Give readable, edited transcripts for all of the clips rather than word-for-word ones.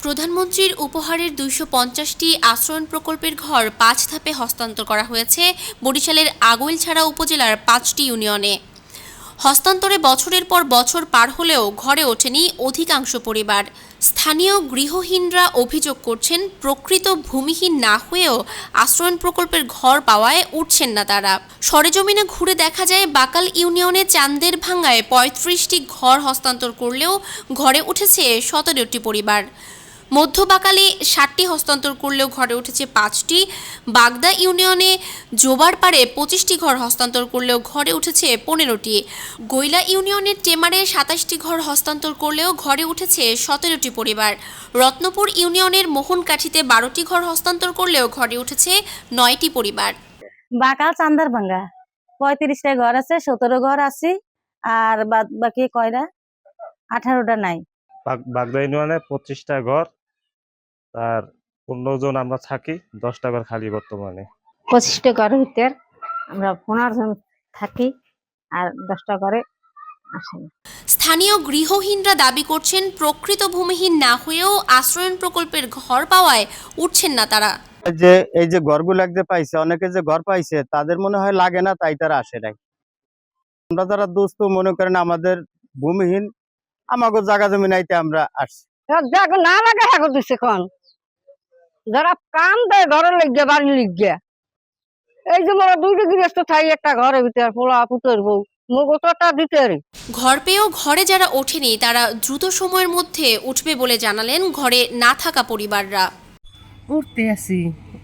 প্রধানমন্ত্রীর উপহারের ২৫০টি আশ্রয়ণ প্রকল্পের ঘর ৫ ধাপে হস্তান্তর করা হয়েছে বরিশালের আগৈলছাড়া উপজেলার ৫টি ইউনিয়নে। হস্তান্তরে বছরের পর বছর পার হলেও ঘরে ওঠেনি অধিকাংশ পরিবার। স্থানীয় গৃহহীনরা অভিযোগ করছেন, প্রকৃত ভূমিহীন না হয়েও আশ্রয়ণ প্রকল্পের ঘর পাওয়ায় উঠছেন না তারা। সরেজমিনে ঘুরে দেখা যায়, বাকাল ইউনিয়নে চান্দের ভাঙ্গায় ৩৫টি ঘর হস্তান্তর করলেও ঘরে উঠেছে ১৭টি পরিবার। মধ্য বাকালে ৬০টি হস্তান্তর করলেও ঘরে উঠেছে ৫টি। বাগদা ইউনিয়নে জোবার পাড়ে ২৫টি ঘর হস্তান্তর করলেও ঘরে উঠেছে ১৫টি। গৈলা ইউনিয়নের টেমারে ২৭টি ঘর হস্তান্তর করলেও ঘরে উঠেছে ১৭টি পরিবার। রত্নপুর ইউনিয়নের মোহনকাঠিতে ১২টি ঘর হস্তান্তর করলেও ঘরে উঠেছে ৯টি পরিবার। বাকাল চান্দার ভাঙ্গা ৩৫টা ঘর আছে, ১৭ ঘর আছে, আর বাকি কয়টা ১৮টা নাই। বাগদা ইউনিয়নে 25টা ঘর, আর 15 জন আমরা থাকি, 10টা ঘর খালি বর্তমানে। 25টা ঘরের ভিতর আমরা 15 জন থাকি, আর 10টা ঘরে আসে। স্থানীয় গৃহহীনরা দাবি করছেন, প্রকৃত ভূমিহীন না হয়েও আশ্রয়ণ প্রকল্পের ঘর পাওয়ায় উঠছেন না তারা। এই যে ঘরগুলো যে পাইছে, অনেকে যে ঘর পাইছে তাদের মনে হয় লাগে না, তাই তারা আসে নাই। আমরা যারা দোস্ত মনে করেন আমাদের ভূমিহীন, আমাকে জায়গা জমি নাইতে আমরা আসছি। না লাগে হাগো দিছে কোন যারা কাম দেয় ঘরে লিখে বাড়ি লিখে, এই যে মোরা দুইটা গৃহস্থ থাই একটা ঘরের ভিতর, পোলা পুতর বউ মুগটা দিতে। ঘর পেয়েও ঘরে যারা ওঠেনি তারা দ্রুত সময়ের মধ্যে উঠবে বলে জানালেন ঘরে না থাকা পরিবাররা। উঠতে আসি,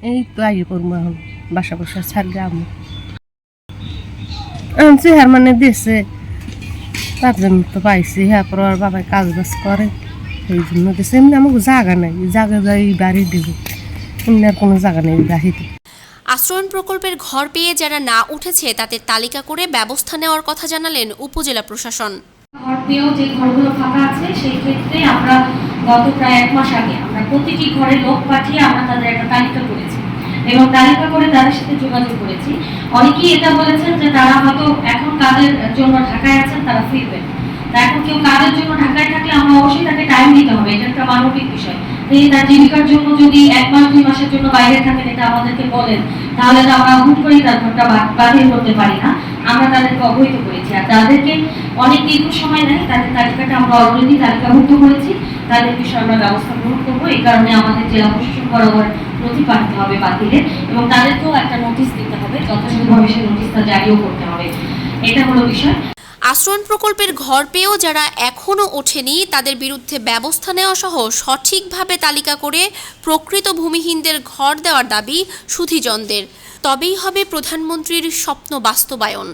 এই তো আগে করবো এখন বাসা বসা ছাড় গ্রাম চেহার মানে দিয়েছে, তার জন্য তো পাইছি। হ্যাঁ, পর আর বাবাই কাজ বাজ করে, এই জন্য দিয়েছে। এমনি আমাকে জায়গা নাই, জায়গা যাই বাড়ি দিব, এমনি আর কোনো জায়গা নেই বাড়িতে। আশ্রয়ণ প্রকল্পের ঘর পেয়ে যারা না উঠেছে তাদের তালিকা করে ব্যবস্থা নেওয়ার কথা জানালেন উপজেলা প্রশাসন। ঘর পেয়েও যে ঘরগুলো ফাঁকা আছে সেই ক্ষেত্রে আমরা গত প্রায় ১ মাস আগে আমরা প্রতিটি ঘরে লোক পাঠিয়ে আমরা তাদের একটা তালিকা করেছি এবং তালিকা করে তাদের সাথে যোগাযোগ করেছি। অনেকেই এটা বলেছেন যে তারা হয়তো এখন কাজের জন্য ঢাকায় আছেন, তারা ফিরবেন। এখন কেউ কাজের জন্য ঢাকায় থাকলে আমরা অবশ্যই তাকে টাইম দিতে হবে, এটা একটা মানবিক বিষয়। তার জীবিকার জন্য যদি ১ মাস ২ মাসের জন্য বাইরে থাকেন, এটা আমাদেরকে বলেন, তাহলে তো আমরা হুট করেই তার ঘরটা বাতিল করতে পারি না। আমরা তাদেরকে অবহিত করেছি, আর তাদেরকে অনেক দীর্ঘ সময় নেই, তাদের তালিকাটা আমরা অলরেডি তালিকাভুক্ত করেছি। তাদের বিষয়ে আমরা ব্যবস্থা গ্রহণ করবো। এই কারণে আমাদের জেলা প্রশাসন বরাবর নথি পাঠাতে হবে বাতিলের, এবং তাদেরকেও একটা নোটিশ দিতে হবে, যথাযথভাবে সেই নোটিশটা জারিও করতে হবে। এটা হলো বিষয়। আশ্রয়ণ প্রকল্পের ঘর পেয়েও যারা এখনও ওঠেনি তাদের বিরুদ্ধে ব্যবস্থা নেওয়া সহ সঠিকভাবে তালিকা করে প্রকৃত ভূমিহীনদের ঘর দেওয়ার দাবি সুধীজনদের। তবেই হবে প্রধানমন্ত্রীর স্বপ্ন বাস্তবায়ন।